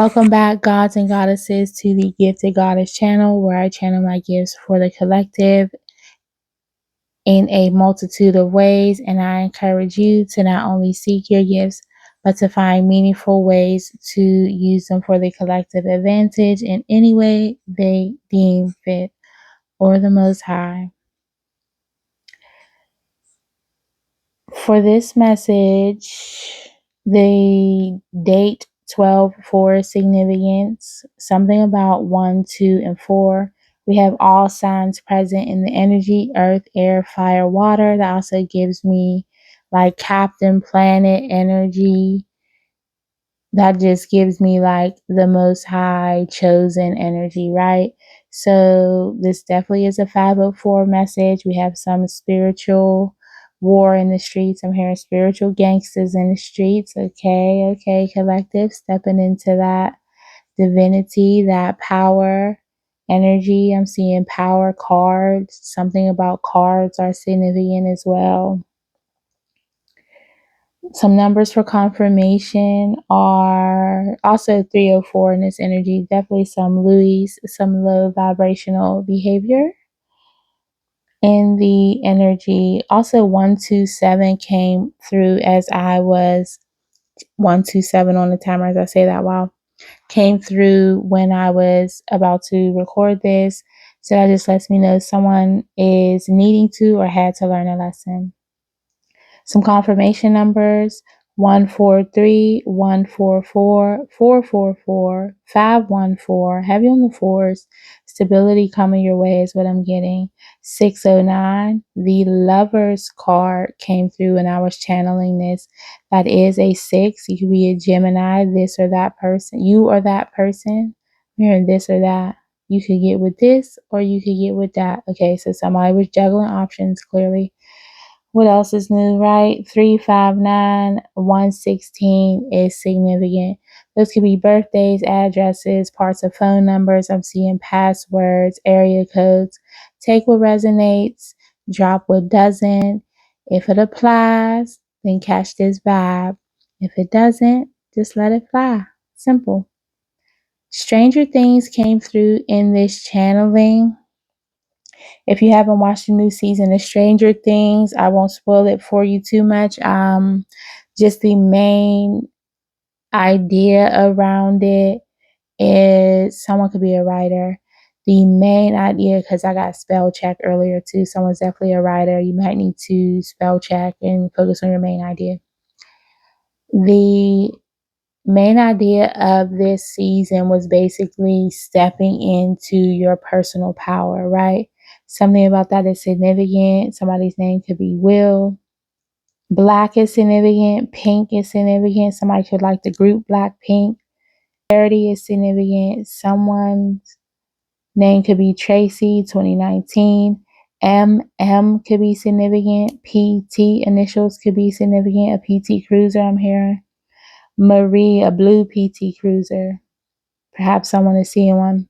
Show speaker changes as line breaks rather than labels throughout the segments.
Welcome back, gods and goddesses, to the Gifted Goddess channel, where I channel my gifts for the collective in a multitude of ways. And I encourage you to not only seek your gifts, but to find meaningful ways to use them for the collective advantage in any way they deem fit or the Most High. For this message, the date 12/4 significance, something about 1, 2, and 4. We have all signs present in the energy: earth, air, fire, water. That also gives me like Captain Planet energy. That just gives me like the Most High chosen energy, right? So this definitely is a 504 message. We have some spiritual war in the streets. I'm hearing spiritual gangsters in the streets. Okay, collective, stepping into that divinity, that power energy. I'm seeing power cards. Something about cards are significant as well. Some numbers for confirmation are also 304 in this energy. Definitely some Louis, some low vibrational behavior in the energy. Also 127 came through as I was 127 on the timer as I say that. Wow. Came through when I was about to record this. So that just lets me know someone is needing to or had to learn a lesson. Some confirmation numbers: 143, 144, 444, 514. Heavy on the fours. Stability coming your way is what I'm getting. 609. The Lover's card came through when I was channeling this. That is a 6. You could be a Gemini, this or that person. You or that person. I'm hearing this or that. You could get with this or you could get with that. Okay, so somebody was juggling options clearly. What else is new, right? 359, 116 is significant. Those could be birthdays, addresses, parts of phone numbers. I'm seeing passwords, area codes. Take what resonates, drop what doesn't. If it applies, then catch this vibe. If it doesn't, just let it fly. Simple. Stranger Things came through in this channeling. If you haven't watched the new season of Stranger Things, I won't spoil it for you too much. Just the main idea around it is someone could be a writer. The main idea, because I got spell check earlier too, someone's definitely a writer. You might need to spell check and focus on your main idea. The main idea of this season was basically stepping into your personal power, right? Something about that is significant. Somebody's name could be Will. Black is significant. Pink is significant. Somebody could like the group Blackpink. Charity is significant. Someone's name could be Tracy, 2019. MM could be significant. PT initials could be significant. A PT Cruiser, I'm hearing. Marie, a blue PT Cruiser. Perhaps someone is seeing one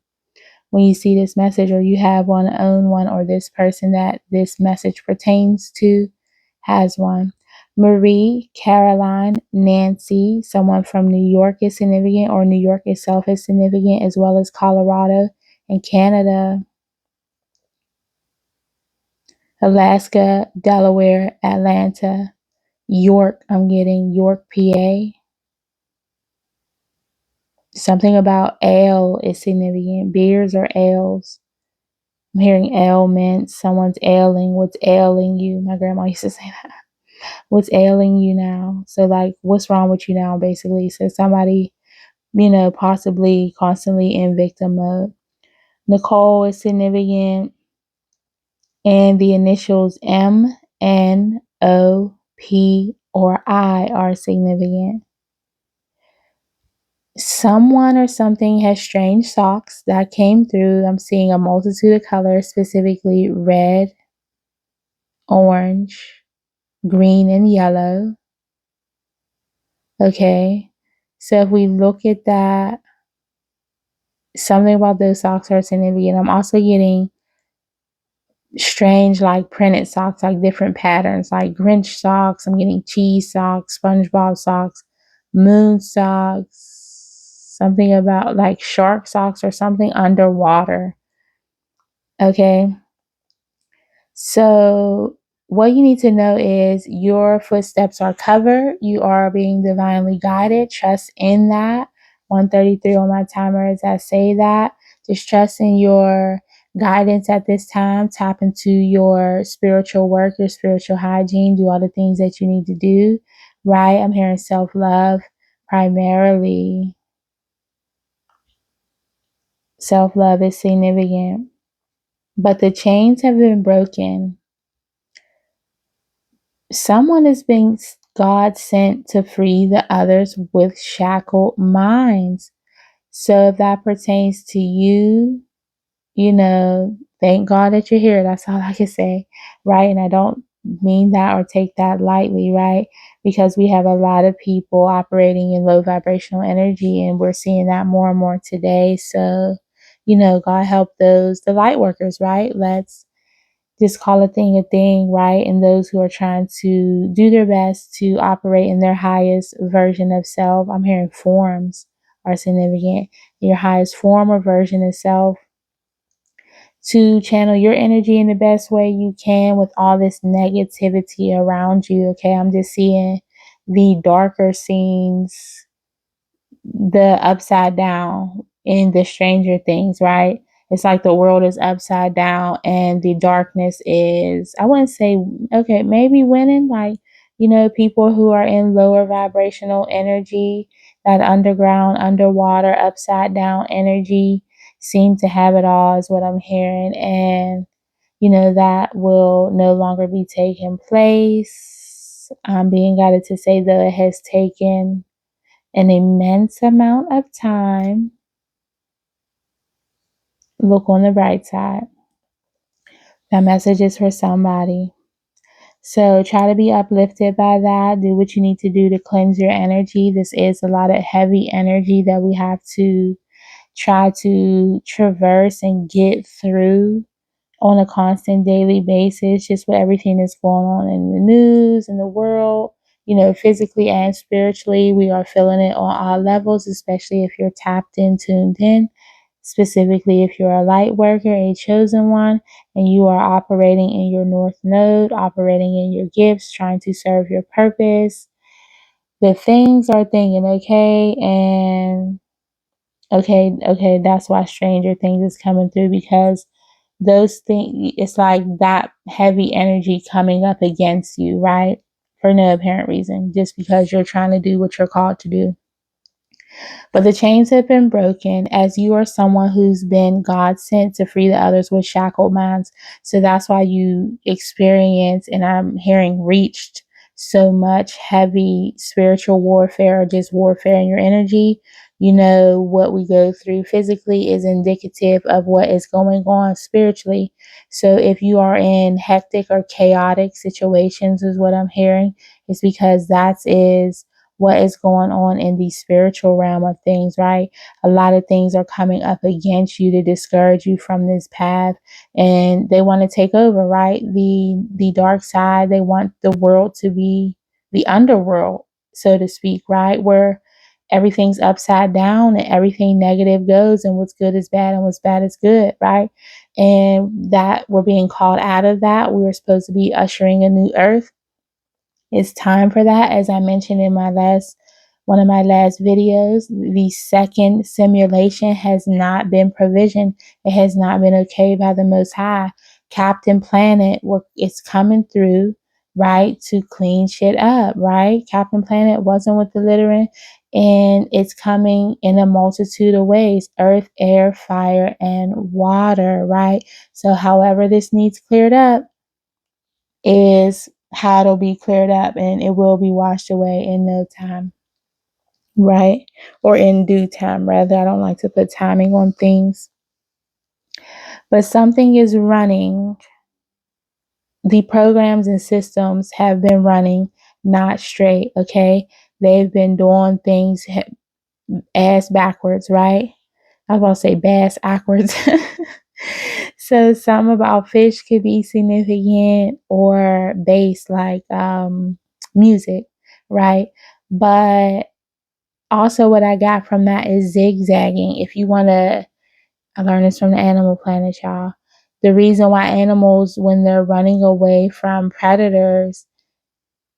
when you see this message, or you have one, own one, or this person that this message pertains to has one. Marie, Caroline, Nancy, someone from New York is significant, or New York itself is significant, as well as Colorado and Canada, Alaska, Delaware, Atlanta, York. I'm getting York, PA. Something about ale is significant. Beers or ales. I'm hearing ailments. Someone's ailing. What's ailing you? My grandma used to say that. What's ailing you now? So like, what's wrong with you now, basically? So somebody, possibly constantly in victim mode. Nicole is significant. And the initials M, N, O, P, or I are significant. Someone or something has strange socks that came through. I'm seeing a multitude of colors, specifically red, orange, green, and yellow. Okay, so if we look at that, something about those socks are significant. I'm also getting strange, like printed socks, like different patterns, like Grinch socks. I'm getting cheese socks, SpongeBob socks, moon socks. something about like shark socks or something underwater. Okay. So, what you need to know is your footsteps are covered. You are being divinely guided. Trust in that. 133 on my timer as I say that. Just trust in your guidance at this time. Tap into your spiritual work, your spiritual hygiene. Do all the things that you need to do, right? I'm hearing self love primarily. Self love is significant. But the chains have been broken. Someone is being God sent to free the others with shackled minds. So if that pertains to you, thank God that you're here. That's all I can say, right? And I don't mean that or take that lightly, right? Because we have a lot of people operating in low vibrational energy, and we're seeing that more and more today. So, God help the light workers, right? Let's just call a thing, right? And those who are trying to do their best to operate in their highest version of self. I'm hearing forms are significant. Your highest form or version of self, to channel your energy in the best way you can with all this negativity around you. Okay, I'm just seeing the darker scenes, the upside down in the Stranger Things, right? It's like the world is upside down and the darkness is, I wouldn't say, okay, maybe winning. Like, people who are in lower vibrational energy, that underground, underwater, upside down energy seem to have it all, is what I'm hearing. And, that will no longer be taking place. I'm being guided to say, though, it has taken an immense amount of time. Look on the bright side. That message is for somebody. So try to be uplifted by that. Do what you need to do to cleanse your energy. This is a lot of heavy energy that we have to try to traverse and get through on a constant daily basis, just with everything that's going on in the news, in the world, physically and spiritually. We are feeling it on all levels, especially if you're tapped in, tuned in. Specifically, if you're a light worker, a chosen one, and you are operating in your North Node, operating in your gifts, trying to serve your purpose, the things are thinking, okay, and okay, that's why Stranger Things is coming through, because those things, it's like that heavy energy coming up against you, right? For no apparent reason, just because you're trying to do what you're called to do. But the chains have been broken, as you are someone who's been God sent to free the others with shackled minds. So that's why you experience, and I'm hearing reached, so much heavy spiritual warfare or just warfare in your energy. What we go through physically is indicative of what is going on spiritually. So if you are in hectic or chaotic situations, is what I'm hearing, is because that is what is going on in the spiritual realm of things, right? A lot of things are coming up against you to discourage you from this path, and they want to take over, right? The dark side, they want the world to be the underworld, so to speak, right? Where everything's upside down and everything negative goes, and what's good is bad and what's bad is good, right? And that we're being called out of that. We were supposed to be ushering a new earth. It's time for that. As I mentioned in one of my last videos, the second simulation has not been provisioned. It has not been okayed by the Most High. Captain Planet, it's coming through, right, to clean shit up, right? Captain Planet wasn't with the littering, and it's coming in a multitude of ways: earth, air, fire, and water, right? So however this needs cleared up is how it'll be cleared up, and it will be washed away in no time, right? Or in due time, rather. I don't like to put timing on things, but something is running. The programs and systems have been running not straight, okay? They've been doing things ass backwards, right? I was going to say bass backwards. So something about fish could be significant, or bass, like music, right? But Also, what I got from that is zigzagging. If you want to, I learned this from the Animal Planet, y'all. The reason why animals, when they're running away from predators,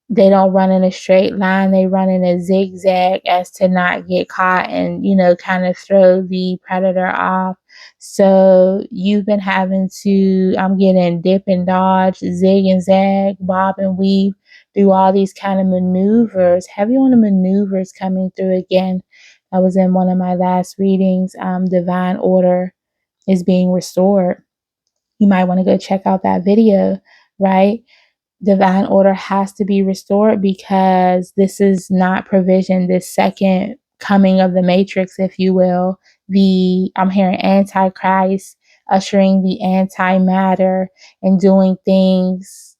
they don't run in a straight line. They run in a zigzag as to not get caught and, kind of throw the predator off. So you've been having to, I'm getting dip and dodge, zig and zag, bob and weave, do all these kind of maneuvers. Heavy on the maneuvers coming through again. I was in one of my last readings. Divine order is being restored. You might want to go check out that video, right? Divine order has to be restored because this is not provision. This second coming of the matrix, if you will, I'm hearing antichrist ushering the antimatter and doing things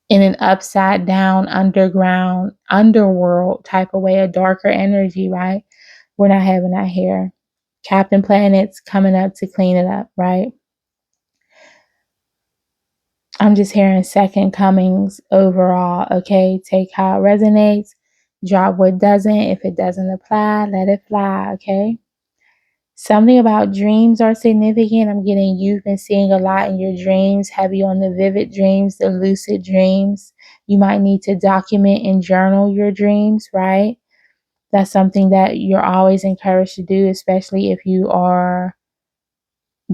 in an upside down underworld type of way, a darker energy, right? We're not having that here. Captain Planet's coming up to clean it up, right? I'm just hearing second comings overall, okay? Take how it resonates, drop what doesn't. If it doesn't apply, let it fly, okay? Something about dreams are significant. I'm getting you've been seeing a lot in your dreams, heavy on the vivid dreams, the lucid dreams. You might need to document and journal your dreams, right? That's something that you're always encouraged to do, especially if you are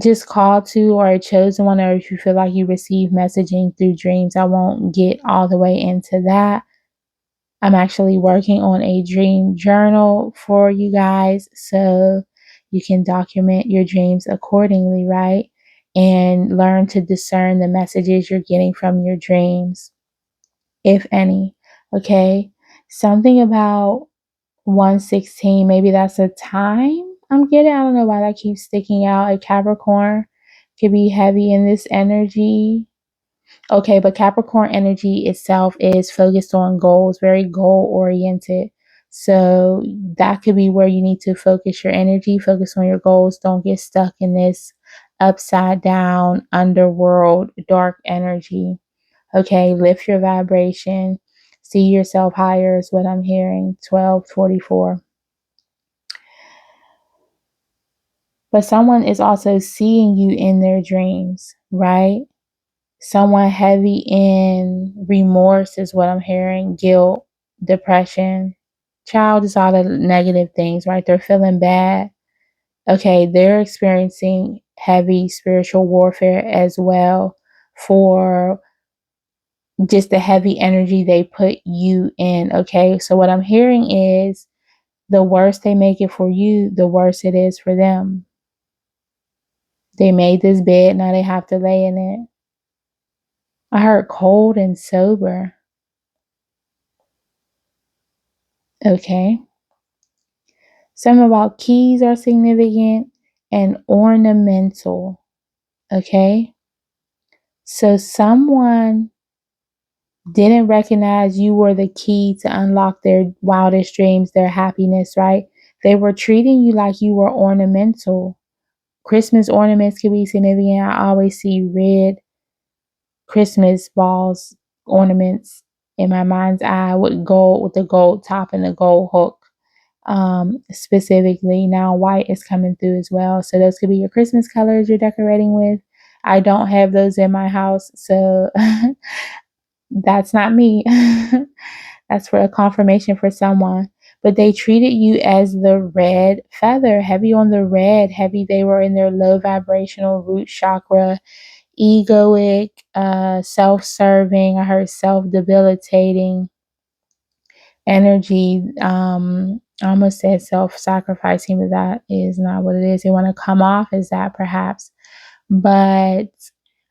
just called to or a chosen one, or if you feel like you receive messaging through dreams. I won't get all the way into that. I'm actually working on a dream journal for you guys so you can document your dreams accordingly, right? And learn to discern the messages you're getting from your dreams, if any. Okay. Something about 116, maybe that's a time I'm getting. I don't know why that keeps sticking out. A Capricorn could be heavy in this energy. Okay, but Capricorn energy itself is focused on goals, very goal oriented. So that could be where you need to focus your energy, focus on your goals. Don't get stuck in this upside down underworld dark energy. Okay, lift your vibration. See yourself higher is what I'm hearing. 1244. But someone is also seeing you in their dreams, right? Someone heavy in remorse is what I'm hearing, guilt, depression. Child is all the negative things, right? They're feeling bad. Okay, they're experiencing heavy spiritual warfare as well for just the heavy energy they put you in. Okay, so what I'm hearing is the worse they make it for you, the worse it is for them. They made this bed, now they have to lay in it. I heard cold and sober. Okay. Some about keys are significant and ornamental. Okay. So someone didn't recognize you were the key to unlock their wildest dreams, their happiness, right? They were treating you like you were ornamental. Christmas ornaments can be significant. I always see red Christmas balls, ornaments in my mind's eye with gold, with the gold top and the gold hook. Specifically, now white is coming through as well. So those could be your Christmas colors you're decorating with. I don't have those in my house, so that's not me. That's for a confirmation for someone. But they treated you as the red feather, heavy on the red, heavy. They were in their low vibrational root chakra, egoic, self-serving. I heard self-debilitating energy. I almost said self-sacrificing, but that is not what it is. They want to come off as that perhaps. But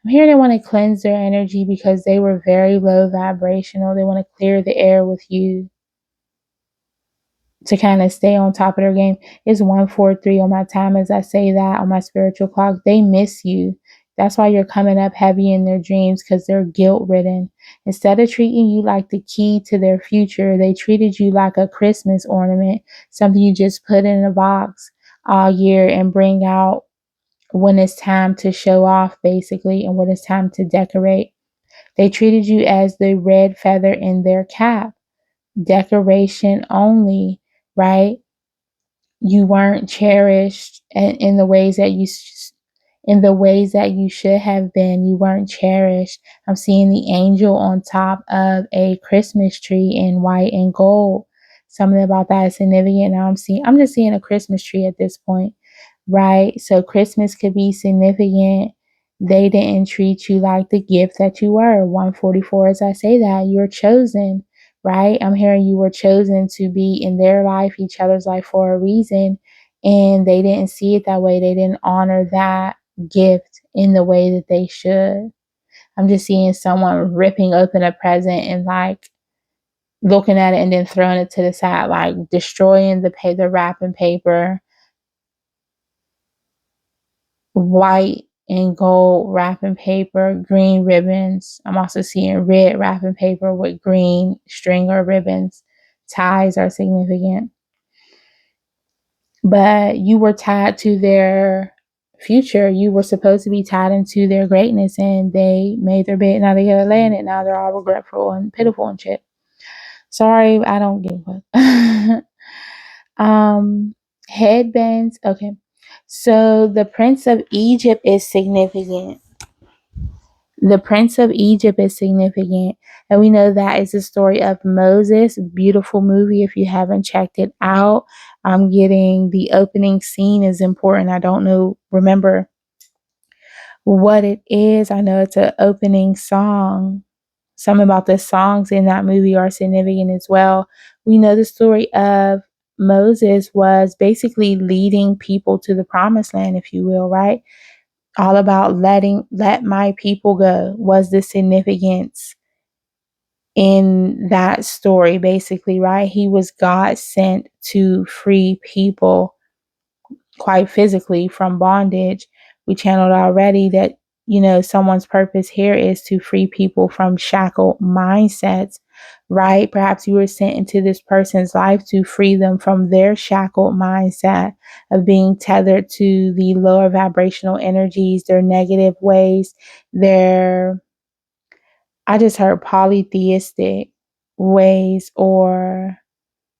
I'm hearing they want to cleanse their energy because they were very low vibrational. They want to clear the air with you to kind of stay on top of their game. It's 143 on my time as I say that on my spiritual clock. They miss you. That's why you're coming up heavy in their dreams, because they're guilt ridden. Instead of treating you like the key to their future, they treated you like a Christmas ornament, something you just put in a box all year and bring out when it's time to show off, basically, and when it's time to decorate. They treated you as the red feather in their cap, decoration only. right? You weren't cherished in the ways that you should have been. You weren't cherished. I'm seeing the angel on top of a Christmas tree in white and gold. Something about that is significant. Now I'm just seeing a Christmas tree at this point, right? So Christmas could be significant. They didn't treat you like the gift that you were. 144, as I say that, you're chosen, right? I'm hearing you were chosen to be in their life, each other's life for a reason. And they didn't see it that way. They didn't honor that gift in the way that they should. I'm just seeing someone ripping open a present and like looking at it and then throwing it to the side, like destroying the wrapping paper, white and gold wrapping paper, green ribbons. I'm also seeing red wrapping paper with green string or ribbons. Ties are significant. But you were tied to their future. You were supposed to be tied into their greatness, and they made their bed. Now they gotta lay in it. Now they're all regretful and pitiful and shit. Sorry, I don't give a headbands. Okay. So the Prince of Egypt is significant. The Prince of Egypt is significant. And we know that is the story of Moses. Beautiful movie if you haven't checked it out. I'm getting the opening scene is important. I don't remember what it is. I know it's an opening song. Some about the songs in that movie are significant as well. We know the story of Moses was basically leading people to the promised land, if you will, right? All about let my people go was the significance in that story, basically, right? He was God sent to free people quite physically from bondage. We channeled already that, someone's purpose here is to free people from shackled mindsets, right? Perhaps you were sent into this person's life to free them from their shackled mindset of being tethered to the lower vibrational energies, their negative ways, I just heard polytheistic ways, or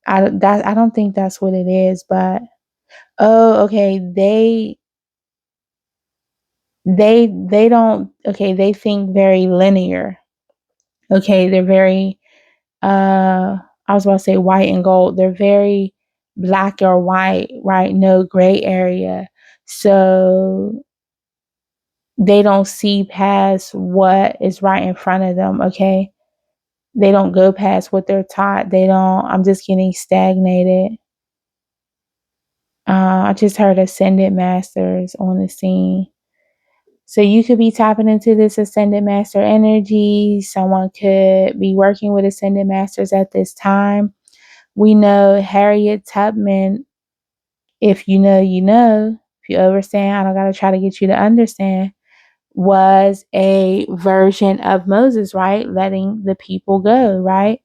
I don't think that's what it is, but oh, okay, they don't, okay, they think very linear. Okay, they're very I was about to say white and gold. They're very black or white, right? No gray area. So they don't see past what is right in front of them, okay? They don't go past what they're taught. I'm just getting stagnated. I just heard Ascended Masters on the scene. So you could be tapping into this Ascended Master energy. Someone could be working with Ascended Masters at this time. We know Harriet Tubman, if you know, you know. If you understand, I don't got to try to get you to understand, was a version of Moses, right? Letting the people go, right?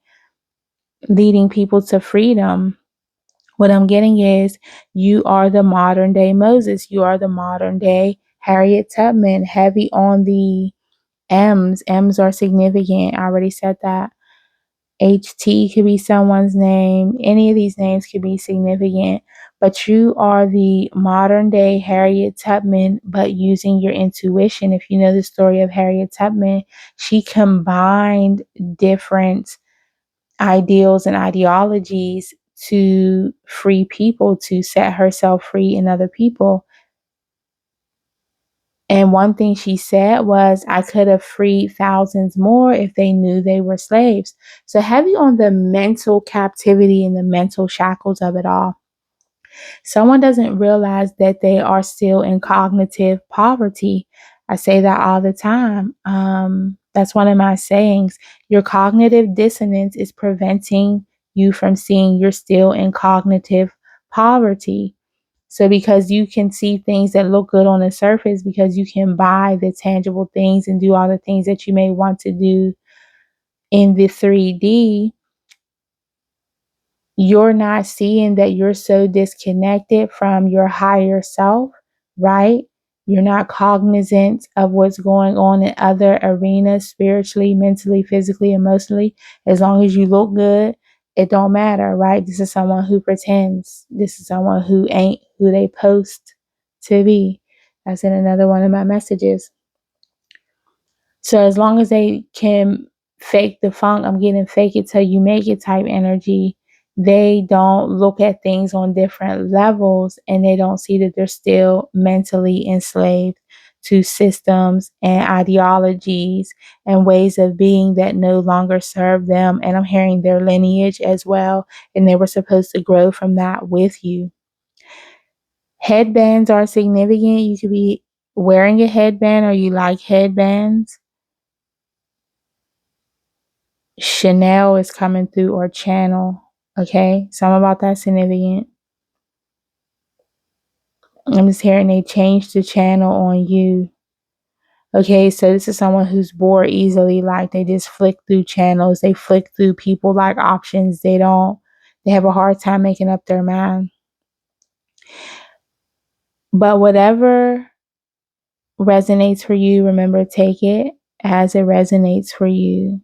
Leading people to freedom. What I'm getting is you are the modern day Moses. You are the modern day Harriet Tubman, heavy on the M's. M's are significant. I already said that. HT could be someone's name. Any of these names could be significant. But you are the modern day Harriet Tubman, but using your intuition. If you know the story of Harriet Tubman, she combined different ideals and ideologies to free people, to set herself free in other people. And one thing she said was, I could have freed thousands more if they knew they were slaves. So heavy on the mental captivity and the mental shackles of it all. Someone doesn't realize that they are still in cognitive poverty. I say that all the time. That's one of my sayings. Your cognitive dissonance is preventing you from seeing you're still in cognitive poverty. So because you can see things that look good on the surface, because you can buy the tangible things and do all the things that you may want to do in the 3D, you're not seeing that you're so disconnected from your higher self, right? You're not cognizant of what's going on in other arenas, spiritually, mentally, physically, emotionally. As long as you look good, it don't matter, right? This is someone who pretends. This is someone who ain't who they post to be. That's in another one of my messages. So as long as they can fake the funk, I'm getting fake it till you make it type energy, they don't look at things on different levels, and they don't see that they're still mentally enslaved to systems and ideologies and ways of being that no longer serve them. And I'm hearing their lineage as well, and they were supposed to grow from that with you. Headbands are significant. You could be wearing a headband or you like headbands. Chanel is coming through, or channel. Okay, something about that significant. I'm just hearing they changed the channel on you. Okay, so this is someone who's bored easily. Like, they just flick through channels. They flick through people like options. They have a hard time making up their mind. But whatever resonates for you, remember, take it as it resonates for you.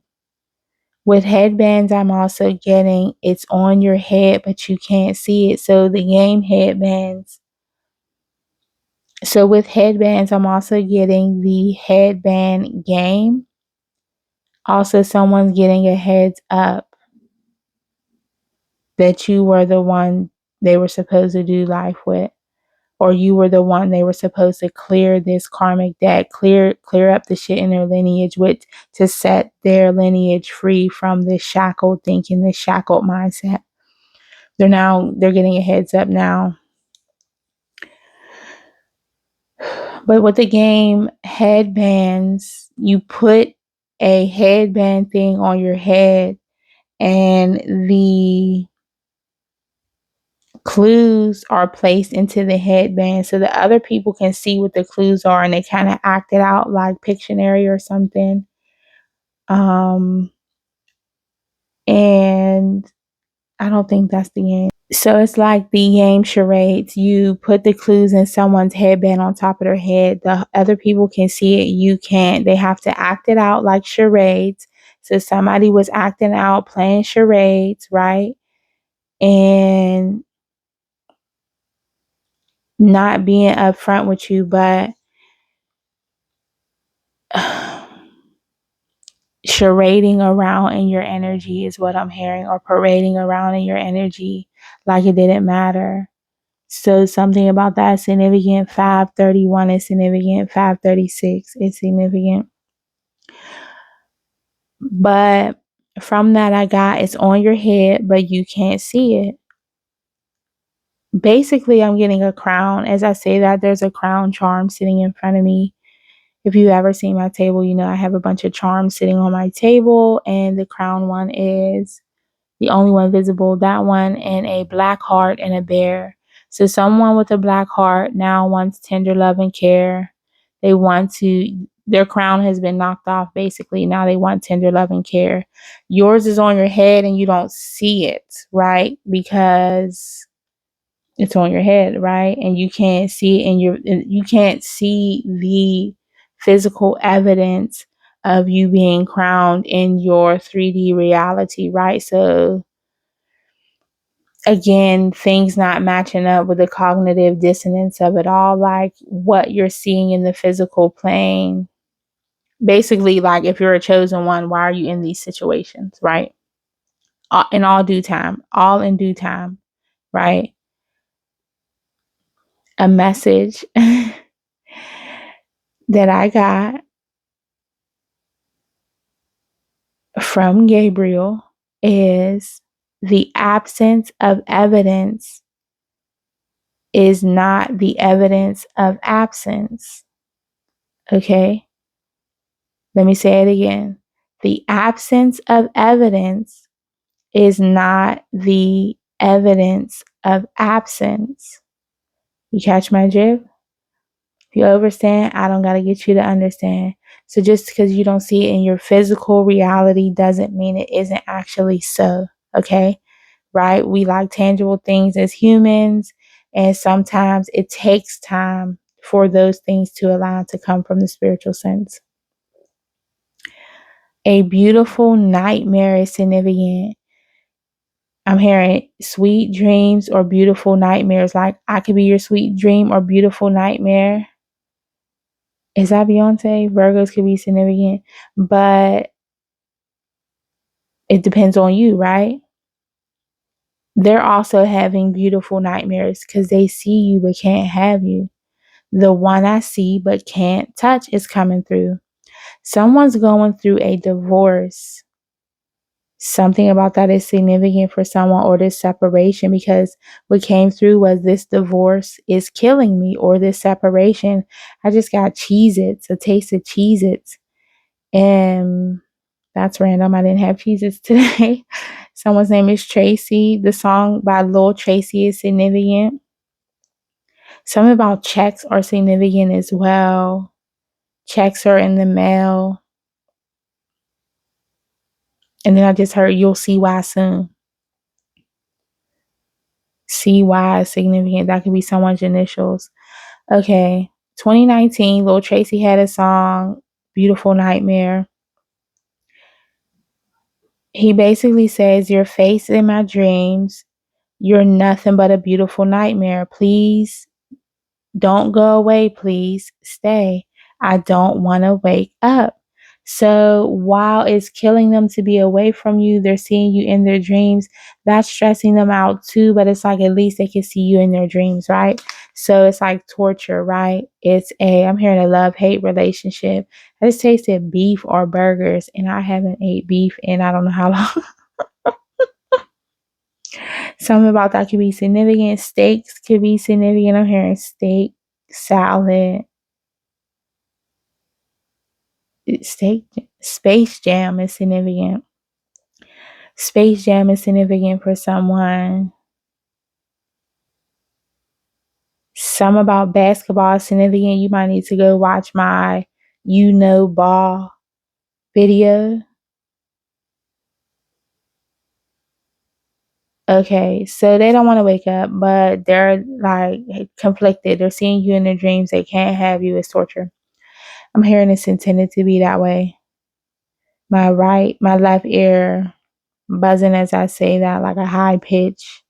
With headbands, I'm also getting it's on your head, but you can't see it. So the game headbands. So with headbands, I'm also getting the headband game. Also, someone's getting a heads up that you were the one they were supposed to do life with, or you were the one they were supposed to clear this karmic debt, clear up the shit in their lineage with, to set their lineage free from this shackled thinking, this shackled mindset. They're getting a heads up now. But with the game headbands, you put a headband thing on your head, and the clues are placed into the headband so that other people can see what the clues are, and they kind of act it out like Pictionary or something. And I don't think that's the game. So it's like the game charades. You put the clues in someone's headband on top of their head. The other people can see it. You can't. They have to act it out like charades. So somebody was acting out, playing charades, right? And not being upfront with you, but charading around in your energy is what I'm hearing, or parading around in your energy like it didn't matter. So something about that is significant. 531 is significant. 536 is significant. But from that, I got it's on your head, but you can't see it. Basically, I'm getting a crown. As I say that, there's a crown charm sitting in front of me. If you've ever seen my table, you know I have a bunch of charms sitting on my table, and the crown one is the only one visible, that one, and a black heart and a bear. So someone with a black heart now wants tender love and care. They want to, their crown has been knocked off basically. Now they want tender love and care. Yours is on your head and you don't see it, right? Because it's on your head, right? And you can't see it you can't see the physical evidence of you being crowned in your 3D reality, right? So again, things not matching up with the cognitive dissonance of it all, like what you're seeing in the physical plane. Basically, like, if you're a chosen one, why are you in these situations, right? In all due time, all in due time, right? A message that I got from Gabriel is the absence of evidence is not the evidence of absence. Okay? Let me say it again. The absence of evidence is not the evidence of absence. You catch my drift? If you understand, I don't got to get you to understand. So just because you don't see it in your physical reality doesn't mean it isn't actually so. Okay? Right? We like tangible things as humans, and sometimes it takes time for those things to allow to come from the spiritual sense. A beautiful nightmare is significant. I'm hearing sweet dreams or beautiful nightmares. Like, I could be your sweet dream or beautiful nightmare. Is that Beyonce? Virgos could be significant, but it depends on you, right? They're also having beautiful nightmares because they see you but can't have you. The one I see but can't touch is coming through. Someone's going through a divorce. Something about that is significant for someone, or this separation, because what came through was this divorce is killing me, or this separation. I just got Cheez-Its, a taste of Cheez-Its. And that's random. I didn't have Cheez-Its today. Someone's name is Tracy. The song by Lil Tracy is significant. Something about checks are significant as well. Checks are in the mail. And then I just heard you'll see why soon. See why is significant. That could be someone's initials. Okay. 2019, Lil Tracy had a song, Beautiful Nightmare. He basically says, your face in my dreams. You're nothing but a beautiful nightmare. Please don't go away. Please stay. I don't want to wake up. So while it's killing them to be away from you, they're seeing you in their dreams. That's stressing them out too, but it's like at least they can see you in their dreams, right? So it's like torture, right? I'm hearing a love-hate relationship. I just tasted beef or burgers, and I haven't ate beef in I don't know how long. Something about that could be significant. Steaks could be significant. I'm hearing steak, salad, steak. Space Jam is significant. Space Jam is significant for someone. Some about basketball is significant. You might need to go watch my ball video. Okay, so they don't want to wake up, but they're like conflicted. They're seeing you in their dreams. They can't have you. It's torture. I'm hearing it's intended to be that way. My left ear buzzing as I say that, like a high pitch.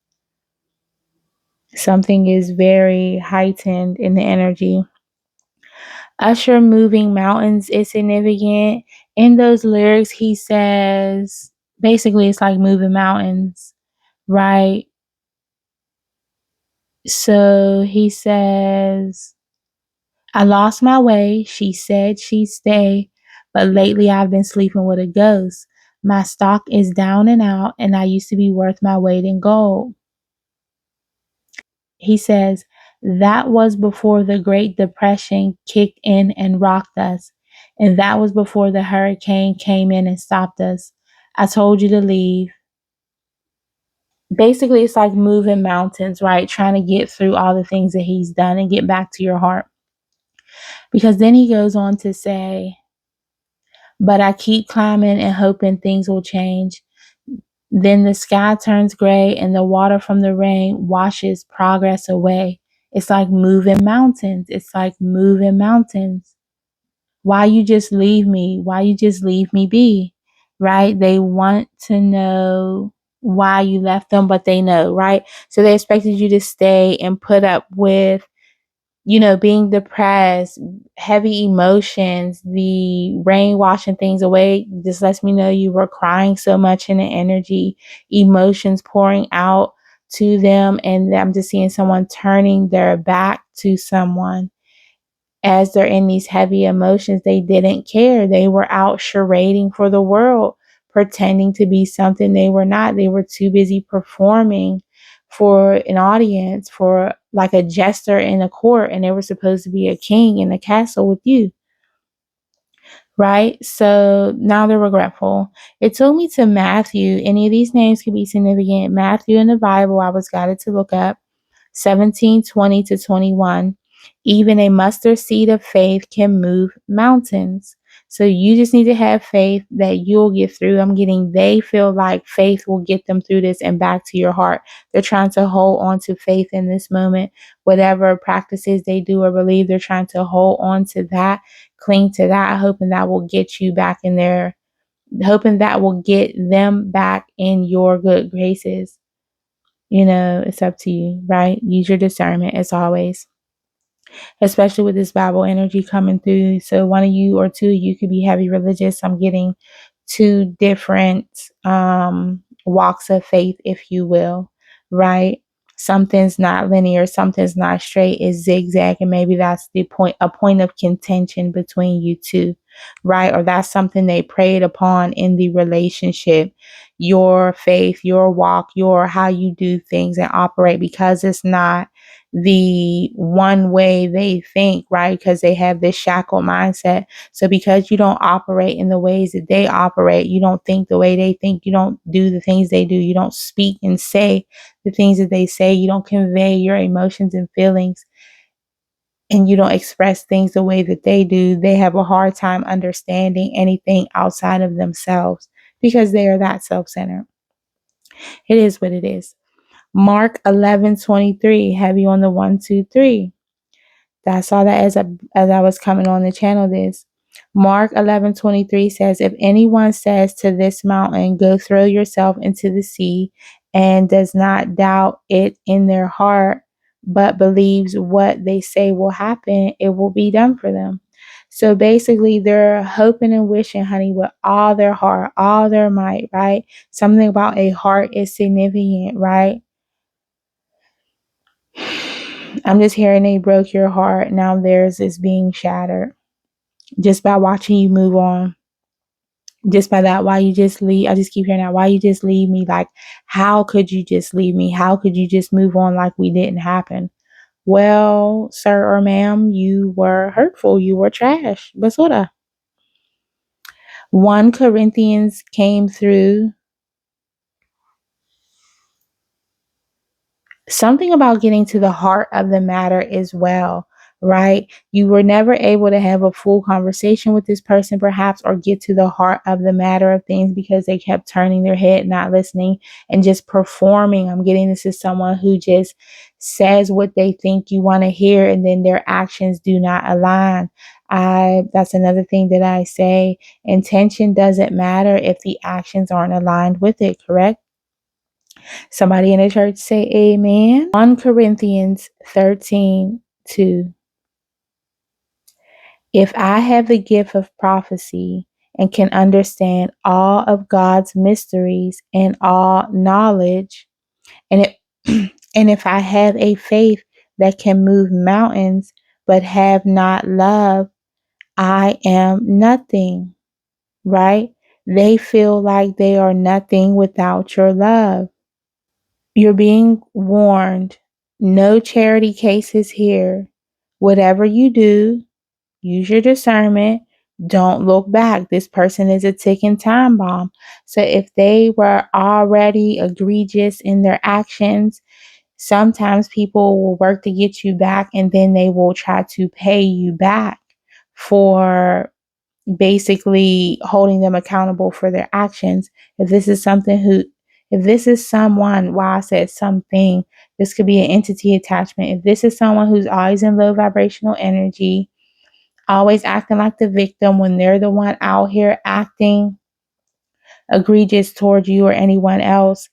Something is very heightened in the energy. Usher moving mountains is significant. In those lyrics, he says, basically, it's like moving mountains, right? So he says, I lost my way. She said she'd stay, but lately I've been sleeping with a ghost. My stock is down and out, and I used to be worth my weight in gold. He says, that was before the Great Depression kicked in and rocked us. And that was before the hurricane came in and stopped us. I told you to leave. Basically, it's like moving mountains, right? Trying to get through all the things that he's done and get back to your heart. Because then he goes on to say, but I keep climbing and hoping things will change. Then the sky turns gray and the water from the rain washes progress away. It's like moving mountains. It's like moving mountains. Why you just leave me? Why you just leave me be? Right? They want to know why you left them, but they know, right? So they expected you to stay and put up with being depressed, heavy emotions, the rain washing things away. Just lets me know you were crying so much in the energy, emotions pouring out to them. And I'm just seeing someone turning their back to someone as they're in these heavy emotions. They didn't care. They were out charading for the world, pretending to be something they were not. They were too busy performing for an audience, for like a jester in a court, and they were supposed to be a king in a castle with you. Right? So now they're regretful. It took me to Matthew. Any of these names could be significant. Matthew in the Bible, I was guided to look up 17:20-21. Even a mustard seed of faith can move mountains. So you just need to have faith that you'll get through. They feel like faith will get them through this and back to your heart. They're trying to hold on to faith in this moment. Whatever practices they do or believe, they're trying to hold on to that, cling to that, hoping that will get you back in there, hoping that will get them back in your good graces. It's up to you, right? Use your discernment as always, especially with this Bible energy coming through. So one of you or two of you could be heavy religious. I'm getting two different walks of faith, if you will, right? Something's not linear, something's not straight, it's zigzag, and maybe that's a point of contention between you two, right? Or that's something they preyed upon in the relationship, your faith, your walk, your how you do things and operate, because it's not the one way they think, right? Because they have this shackled mindset. So because you don't operate in the ways that they operate, you don't think the way they think, you don't do the things they do, you don't speak and say the things that they say, you don't convey your emotions and feelings, and you don't express things the way that they do, they have a hard time understanding anything outside of themselves because they are that self-centered. It is what it is. Mark 11:23, have you on the 1, 2, 3. I saw that as I was coming on the channel this. Mark 11:23 says, if anyone says to this mountain, go throw yourself into the sea, and does not doubt it in their heart, but believes what they say will happen, it will be done for them. So basically, they're hoping and wishing, honey, with all their heart, all their might, right? Something about a heart is significant, right? I'm just hearing they broke your heart. Now theirs is being shattered just by watching you move on. Just by that, why you just leave? I just keep hearing that. Why you just leave me? Like, how could you just leave me? How could you just move on like we didn't happen? Well, sir or ma'am, you were hurtful. You were trash. But sort of. 1 Corinthians came through. Something about getting to the heart of the matter as well, right? You were never able to have a full conversation with this person, perhaps, or get to the heart of the matter of things because they kept turning their head, not listening, and just performing. I'm getting this is someone who just says what they think you want to hear, and then their actions do not align. That's another thing that I say. Intention doesn't matter if the actions aren't aligned with it, correct? Somebody in the church say amen. 1 Corinthians 13:2. If I have the gift of prophecy and can understand all of God's mysteries and all knowledge, and and if I have a faith that can move mountains but have not love, I am nothing, right? They feel like they are nothing without your love. You're being warned. No charity cases here. Whatever you do, use your discernment. Don't look back. This person is a ticking time bomb. So if they were already egregious in their actions, sometimes people will work to get you back, and then they will try to pay you back for basically holding them accountable for their actions. If this is someone, why I said something, this could be an entity attachment. If this is someone who's always in low vibrational energy, always acting like the victim when they're the one out here acting egregious toward you or anyone else,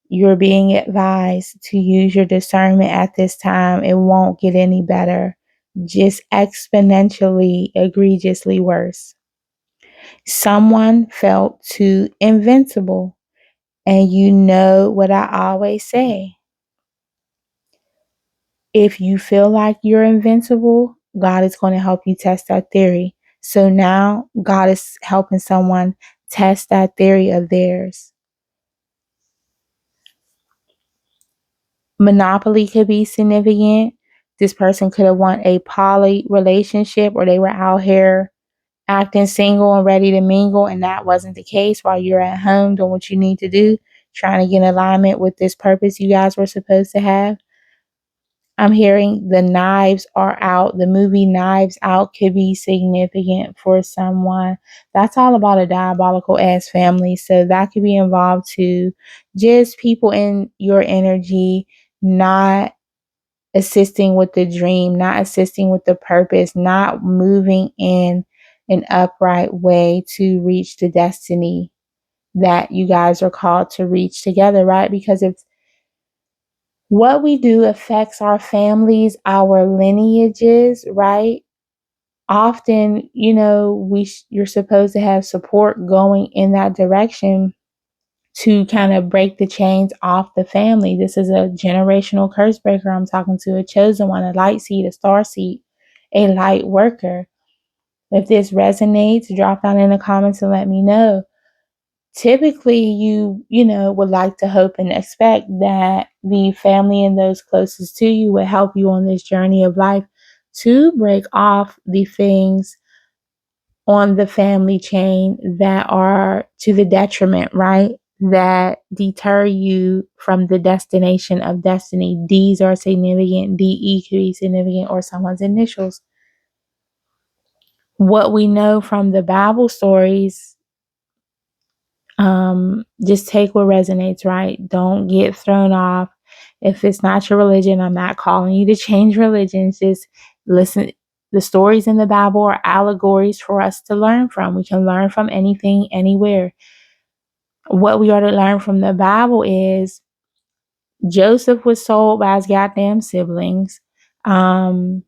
you're being advised to use your discernment at this time. It won't get any better, just exponentially, egregiously worse. Someone felt too invincible. And you know what I always say. If you feel like you're invincible, God is going to help you test that theory. So now God is helping someone test that theory of theirs. Monopoly could be significant. This person could have won a poly relationship, or they were out here acting single and ready to mingle, and that wasn't the case while you're at home doing what you need to do, trying to get in alignment with this purpose you guys were supposed to have. I'm hearing the Knives Are Out. The movie Knives Out could be significant for someone. That's all about a diabolical ass family. So that could be involved too. Just people in your energy not assisting with the dream, not assisting with the purpose, not moving in an upright way to reach the destiny that you guys are called to reach together, right? Because if What we do affects our families, our lineages, right? Often, you're supposed to have support going in that direction to kind of break the chains off the family. This is a generational curse breaker. I'm talking to a chosen one, a light seed, a star seed, a light worker. If this resonates, drop down in the comments and let me know. Typically, you would like to hope and expect that the family and those closest to you would help you on this journey of life to break off the things on the family chain that are to the detriment, right? That deter you from the destination of destiny. D's are significant, DE could be significant, or someone's initials. What we know from the Bible stories, just take what resonates, right? Don't get thrown off. If it's not your religion, I'm not calling you to change religions. Just listen. The stories in the Bible are allegories for us to learn from. We can learn from anything, anywhere. What we are to learn from the Bible is Joseph was sold by his goddamn siblings. People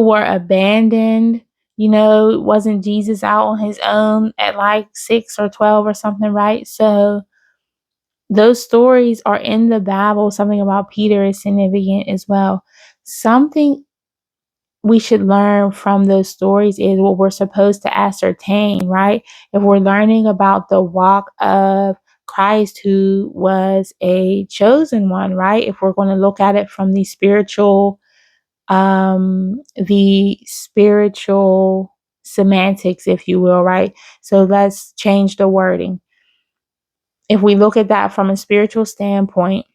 were abandoned. Wasn't Jesus out on his own at like 6 or 12 or something, right? So those stories are in the Bible. Something about Peter is significant as well. Something we should learn from those stories is what we're supposed to ascertain, right? If we're learning about the walk of Christ, who was a chosen one, right? If we're going to look at it from the spiritual semantics, if you will, right? So let's change the wording. If we look at that from a spiritual standpoint,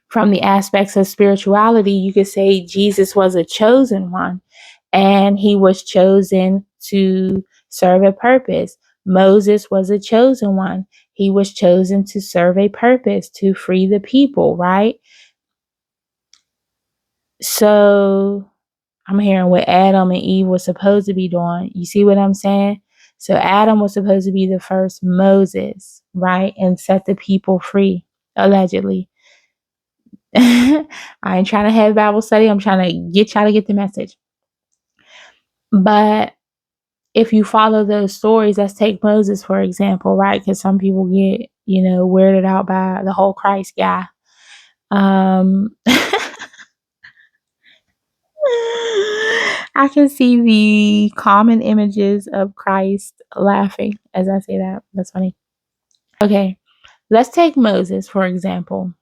from the aspects of spirituality, you could say Jesus was a chosen one, and he was chosen to serve a purpose. Moses was a chosen one. He was chosen to serve a purpose, to free the people, right? So I'm hearing what Adam and Eve were supposed to be doing. You see what I'm saying? So Adam was supposed to be the first Moses, right? And set the people free, allegedly. I ain't trying to have Bible study. I'm trying to get y'all to get the message. But if you follow those stories, let's take Moses, for example, right? Because some people get, weirded out by the whole Christ guy. I can see the common images of Christ laughing as I say that. That's funny. Okay, let's take Moses, for example.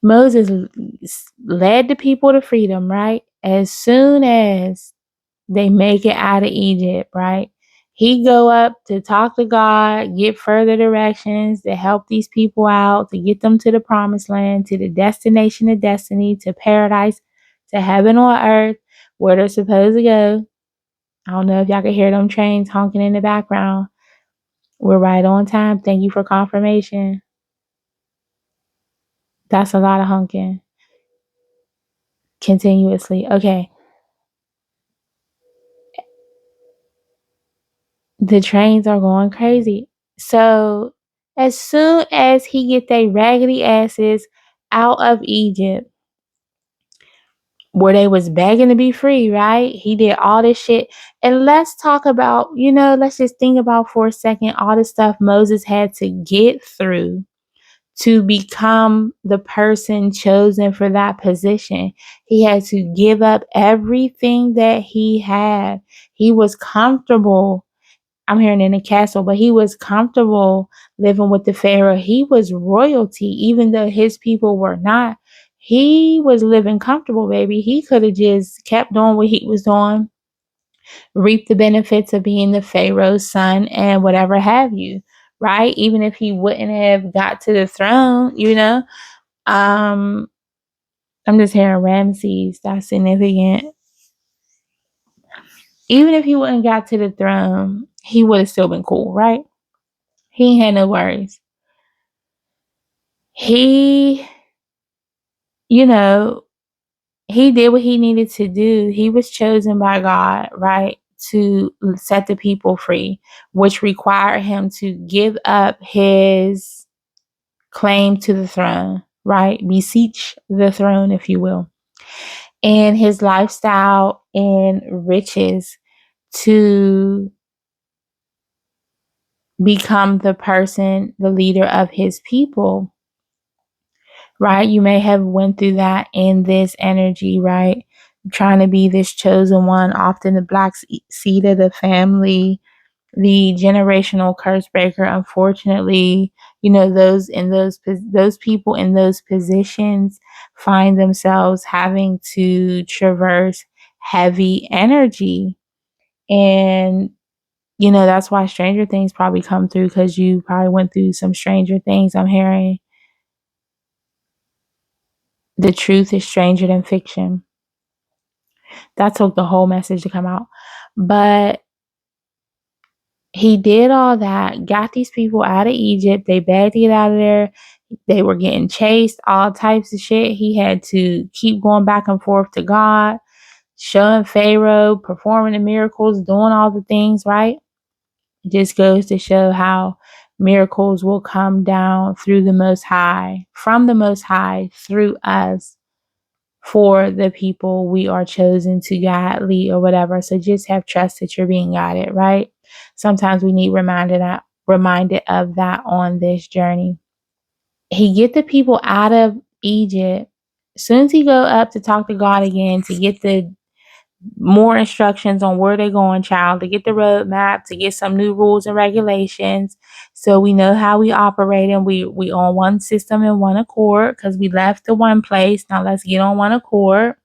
Moses led the people to freedom, right? As soon as they make it out of Egypt, right? He go up to talk to God, get further directions to help these people out, to get them to the promised land, to the destination of destiny, to paradise, to heaven on earth, where they're supposed to go. I don't know if y'all can hear them trains honking in the background. We're right on time. Thank you for confirmation. That's a lot of honking. Continuously. Okay. The trains are going crazy. So as soon as he get they raggedy asses out of Egypt, where they was begging to be free, right? He did all this shit. And let's talk about, let's just think about for a second all the stuff Moses had to get through to become the person chosen for that position. He had to give up everything that he had. He was comfortable. I'm hearing in a castle, but he was comfortable living with the Pharaoh. He was royalty, even though his people were not. He was living comfortable, baby. He could have just kept doing what he was doing, reaped the benefits of being the Pharaoh's son and whatever have you, right? Even if he wouldn't have got to the throne, I'm just hearing Ramses. That's significant. Even if he wouldn't got to the throne, he would have still been cool, right? He had no worries. He, he did what he needed to do. He was chosen by God, right, to set the people free, which required him to give up his claim to the throne, right? Beseech the throne, if you will. And his lifestyle enriches to become the person, the leader of his people, right? You may have went through that in this energy, right? Trying to be this chosen one, often the black seed of the family, the generational curse breaker. Unfortunately, those people in those positions find themselves having to traverse heavy energy. And that's why Stranger Things probably come through, because you probably went through some Stranger Things. I'm hearing the truth is stranger than fiction. That took the whole message to come out. But he did all that, got these people out of Egypt. They begged to get out of there. They were getting chased, all types of shit. He had to keep going back and forth to God, showing Pharaoh, performing the miracles, doing all the things, right? It just goes to show how miracles will come down through the Most High, from the Most High, through us, for the people we are chosen to guide, lead, or whatever. So just have trust that you're being guided, right? Sometimes we need reminded of that on this journey. He get the people out of Egypt. As soon as he go up to talk to God again, to get the more instructions on where they're going, child, to get the roadmap, to get some new rules and regulations, so we know how we operate, and we on one system and one accord, because we left the one place. Now let's get on one accord.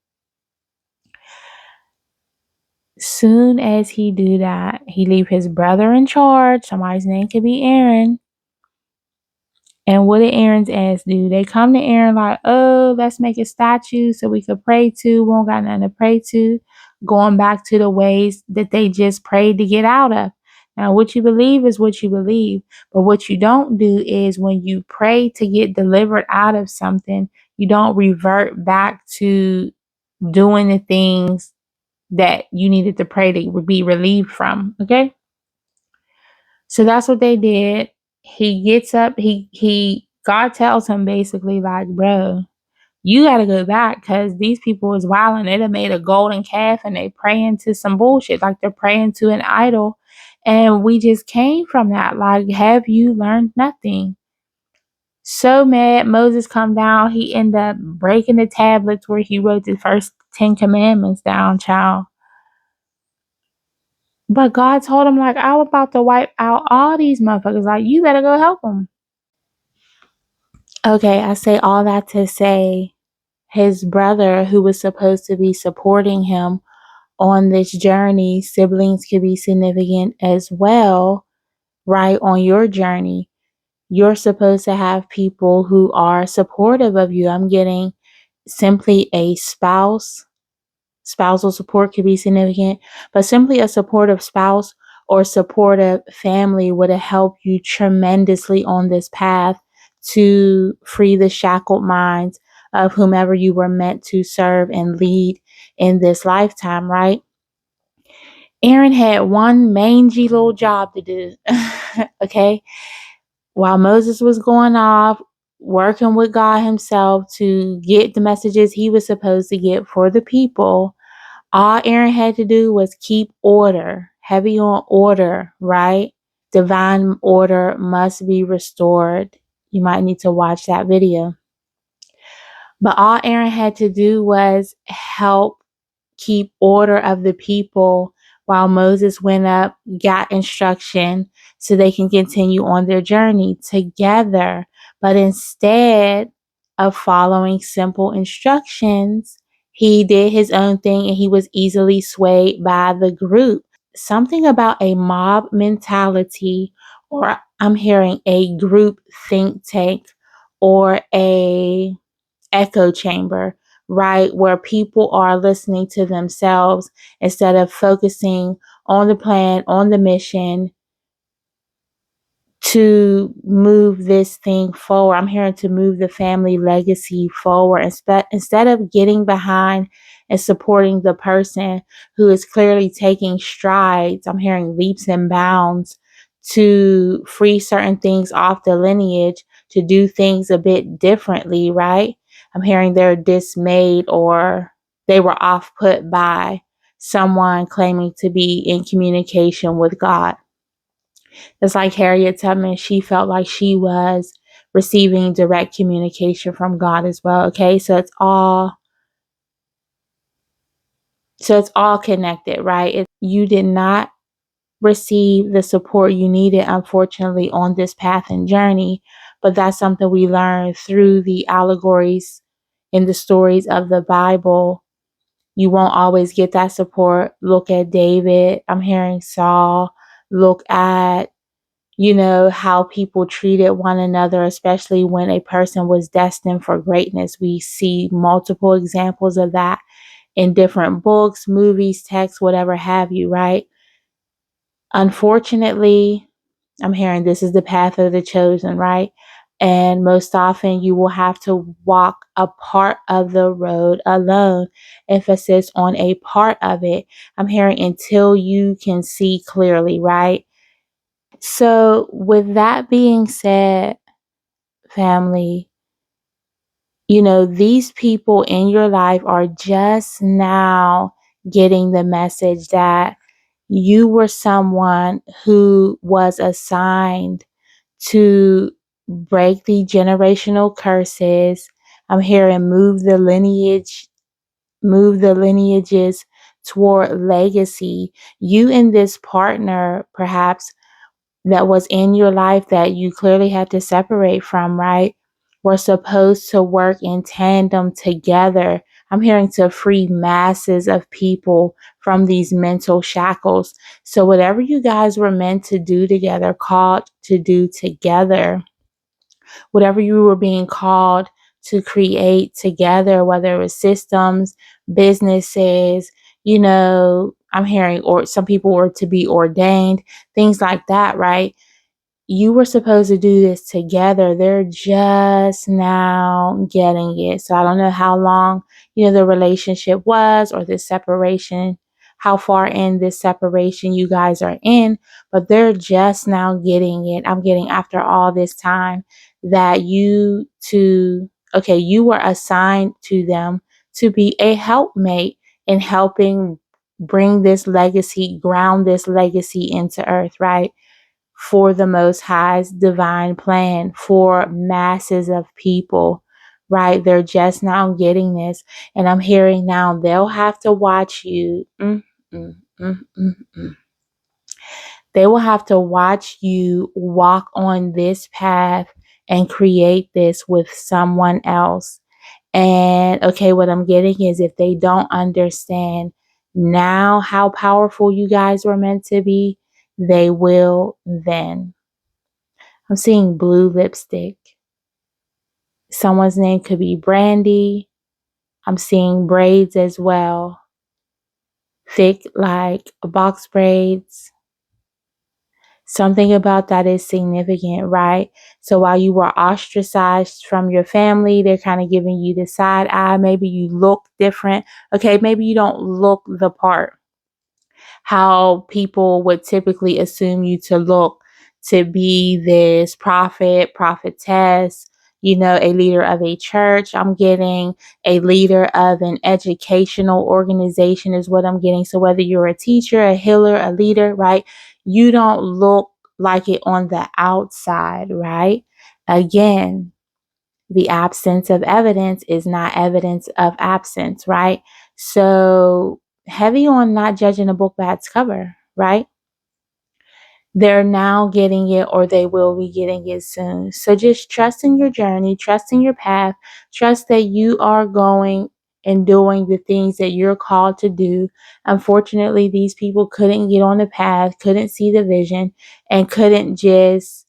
Soon as he do that, he leave his brother in charge. Somebody's name could be Aaron. And what did Aaron's ass do? They come to Aaron like, oh, let's make a statue so we could pray to. We don't got nothing to pray to. Going back to the ways that they just prayed to get out of. Now, what you believe is what you believe. But what you don't do is, when you pray to get delivered out of something, you don't revert back to doing the things that you needed to pray to be relieved from. Okay? So that's what they did. He gets up, God tells him basically like, bro, you got to go back, because these people is wilding. They done made a golden calf and they praying to some bullshit, like they're praying to an idol. And we just came from that. Like, have you learned nothing? So mad, Moses come down. He end up breaking the tablets where he wrote the first 10 commandments down, child. But God told him, like, I'm about to wipe out all these motherfuckers. Like, you better go help them. Okay, I say all that to say his brother, who was supposed to be supporting him on this journey, siblings could be significant as well, right? On your journey, you're supposed to have people who are supportive of you. I'm getting simply a spouse. Spousal support could be significant, but simply a supportive spouse or supportive family would have helped you tremendously on this path to free the shackled minds of whomever you were meant to serve and lead in this lifetime, right? Aaron had one mangy little job to do, okay? While Moses was going off, working with God himself to get the messages he was supposed to get for the people, all Aaron had to do was keep order, heavy on order, right? Divine order must be restored. You might need to watch that video. But all Aaron had to do was help keep order of the people while Moses went up, got instruction so they can continue on their journey together. But instead of following simple instructions, he did his own thing and he was easily swayed by the group. Something about a mob mentality, or I'm hearing a group think tank, or a echo chamber, right? Where people are listening to themselves instead of focusing on the plan, on the mission to move this thing forward. I'm hearing to move the family legacy forward instead of getting behind and supporting the person who is clearly taking strides. I'm hearing leaps and bounds to free certain things off the lineage. to do things a bit differently, right? I'm hearing they're dismayed or they were off put by someone claiming to be in communication with God. It's like Harriet Tubman, she felt like she was receiving direct communication from God as well. Okay, so it's all connected, right? You did not receive the support you needed, unfortunately, on this path and journey, but that's something we learn through the allegories in the stories of the Bible. You won't always get that support. Look at David. I'm hearing Saul. Look at how people treated one another, especially when a person was destined for greatness. We see multiple examples of that in different books, movies, texts, whatever have you, right? Unfortunately, I'm hearing this is the path of the chosen, right? And most often you will have to walk a part of the road alone. Emphasis on a part of it. I'm hearing until you can see clearly, right? So, with that being said, family, these people in your life are just now getting the message that you were someone who was assigned to break the generational curses. I'm hearing move the lineages toward legacy. You and this partner, perhaps, that was in your life that you clearly had to separate from, right? We're supposed to work in tandem together. I'm hearing to free masses of people from these mental shackles. So whatever you guys were meant to do together, called to do together, whatever you were being called to create together, whether it was systems, businesses, I'm hearing, or some people were to be ordained, things like that, right? You were supposed to do this together. They're just now getting it. So I don't know how long, the relationship was or the separation, how far in this separation you guys are in, but they're just now getting it. I'm getting after all this time that you were assigned to them to be a helpmate in helping bring this legacy, ground this legacy into earth, right? For the Most High's divine plan for masses of people, right? They're just now getting this. And I'm hearing now they'll have to watch you. They will have to watch you walk on this path and create this with someone else. And okay, what I'm getting is if they don't understand now how powerful you guys were meant to be, they will then. I'm seeing blue lipstick. Someone's name could be Brandy. I'm seeing braids as well. Thick like box braids. Something about that is significant, right? So while you were ostracized from your family, they're kind of giving you the side eye. Maybe you look different. Okay, maybe you don't look the part. How people would typically assume you to look, to be this prophet, prophetess, a leader of a church. I'm getting a leader of an educational organization is what I'm getting. So whether you're a teacher, a healer, a leader, right? You don't look like it on the outside, right? Again, the absence of evidence is not evidence of absence, right? So heavy on not judging a book by its cover, right? They're now getting it or they will be getting it soon. So just trust in your journey, trust in your path, trust that you are going and doing the things that you're called to do. Unfortunately, these people couldn't get on the path, couldn't see the vision, and couldn't just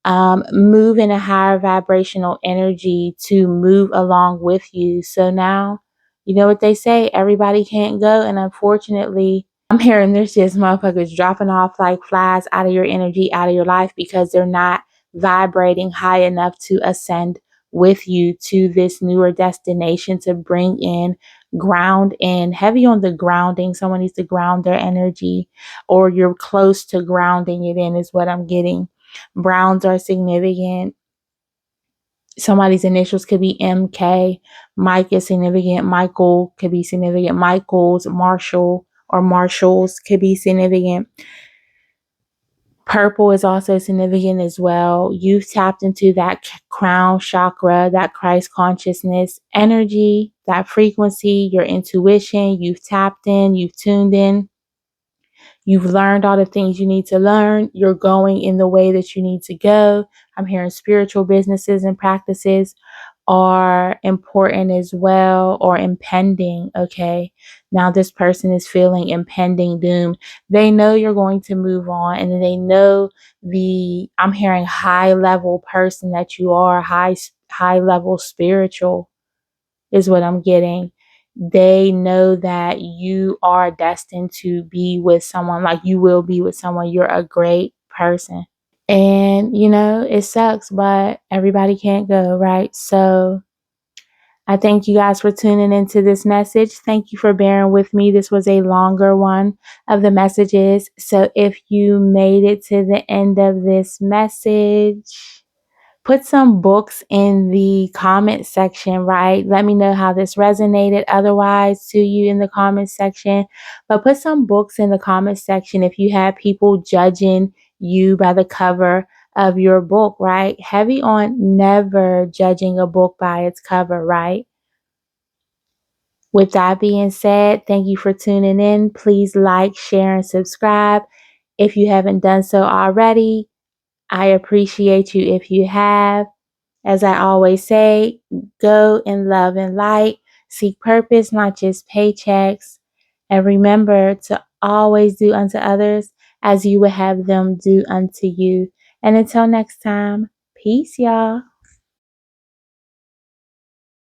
move in a higher vibrational energy to move along with you. So now, you know what they say, everybody can't go. And unfortunately, I'm hearing there's just motherfuckers dropping off like flies out of your energy, out of your life, because they're not vibrating high enough to ascend with you to this newer destination, to bring in, ground in, heavy on the grounding. Someone needs to ground their energy, or you're close to grounding it in, is what I'm getting. Browns are significant. Somebody's initials could be MK. Mike is significant. Michael could be significant. Michael's, Marshall, or Marshalls could be significant. Purple is also significant as well. You've tapped into that crown chakra, that Christ consciousness energy, that frequency, your intuition. You've tapped in, you've tuned in. You've learned all the things you need to learn. You're going in the way that you need to go. I'm hearing spiritual businesses and practices are important as well, or impending. Okay. Now this person is feeling impending doom. They know you're going to move on, and they know I'm hearing high level person that you are, high level spiritual is what I'm getting. They know that you are destined to be with someone, like you will be with someone. You're a great person. And, it sucks, but everybody can't go, right? So I thank you guys for tuning into this message. Thank you for bearing with me. This was a longer one of the messages. So if you made it to the end of this message, put some books in the comment section, right? Let me know how this resonated otherwise to you in the comment section. But put some books in the comment section if you have people judging you by the cover of your book, right? Heavy on never judging a book by its cover, right? With that being said, thank you for tuning in. Please like, share, and subscribe. If you haven't done so already, I appreciate you if you have. As I always say, go in love and light, seek purpose, not just paychecks, and remember to always do unto others as you would have them do unto you. And until next time, peace, y'all.